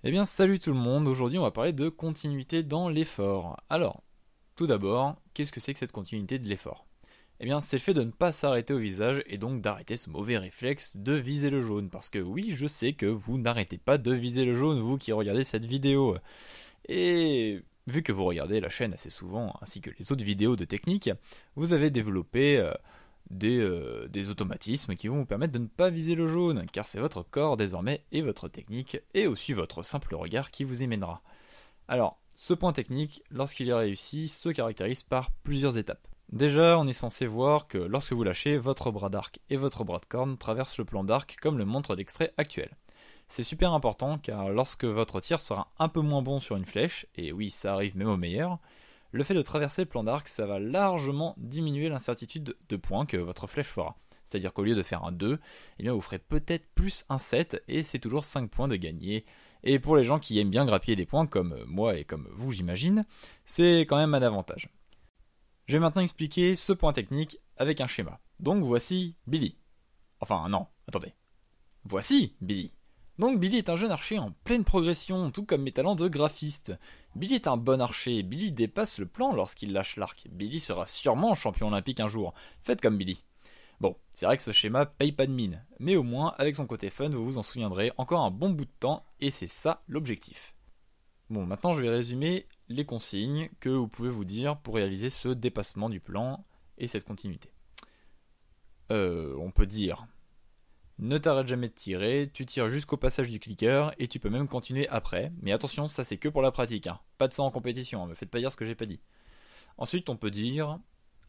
Eh bien salut tout le monde, aujourd'hui on va parler de continuité dans l'effort. Alors, tout d'abord, qu'est-ce que c'est que cette continuité de l'effort? Eh bien c'est le fait de ne pas s'arrêter au visage et donc d'arrêter ce mauvais réflexe de viser le jaune. Parce que oui, je sais que vous n'arrêtez pas de viser le jaune, vous qui regardez cette vidéo. Et vu que vous regardez la chaîne assez souvent, ainsi que les autres vidéos de technique, vous avez développé des automatismes qui vont vous permettre de ne pas viser le jaune, car c'est votre corps désormais et votre technique, et aussi votre simple regard qui vous y mènera. Alors, ce point technique, lorsqu'il est réussi, se caractérise par plusieurs étapes. Déjà, on est censé voir que lorsque vous lâchez, votre bras d'arc et votre bras de corne traversent le plan d'arc comme le montre l'extrait actuel. C'est super important car lorsque votre tir sera un peu moins bon sur une flèche, et oui ça arrive même au meilleur, le fait de traverser le plan d'arc ça va largement diminuer l'incertitude de points que votre flèche fera. C'est-à-dire qu'au lieu de faire un 2, eh bien vous ferez peut-être plus un 7 et c'est toujours 5 points de gagner. Et pour les gens qui aiment bien grappiller des points comme moi et comme vous j'imagine, c'est quand même un avantage. Je vais maintenant expliquer ce point technique avec un schéma. Donc voici Billy. Enfin non, attendez. Voici Billy. Donc Billy est un jeune archer en pleine progression, tout comme mes talents de graphiste. Billy est un bon archer, Billy dépasse le plan lorsqu'il lâche l'arc. Billy sera sûrement champion olympique un jour. Faites comme Billy. Bon, c'est vrai que ce schéma paye pas de mine, mais au moins, avec son côté fun, vous vous en souviendrez encore un bon bout de temps, et c'est ça l'objectif. Bon, maintenant je vais résumer les consignes que vous pouvez vous dire pour réaliser ce dépassement du plan et cette continuité. On peut dire ne t'arrête jamais de tirer, tu tires jusqu'au passage du clicker et tu peux même continuer après. Mais attention, ça c'est que pour la pratique, hein. Pas de ça en compétition, hein. Me faites pas dire ce que j'ai pas dit. Ensuite, on peut dire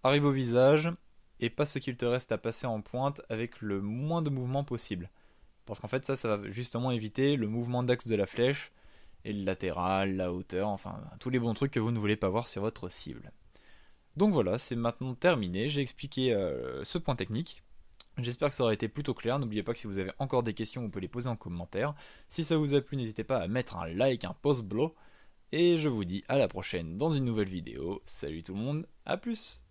arrive au visage et passe ce qu'il te reste à passer en pointe avec le moins de mouvement possible. Parce qu'en fait, ça va justement éviter le mouvement d'axe de la flèche et le latéral, la hauteur, enfin tous les bons trucs que vous ne voulez pas voir sur votre cible. Donc voilà, c'est maintenant terminé. J'ai expliqué ce point technique. J'espère que ça aura été plutôt clair. N'oubliez pas que si vous avez encore des questions, vous pouvez les poser en commentaire. Si ça vous a plu, n'hésitez pas à mettre un like, un pouce bleu. Et je vous dis à la prochaine dans une nouvelle vidéo. Salut tout le monde, à plus!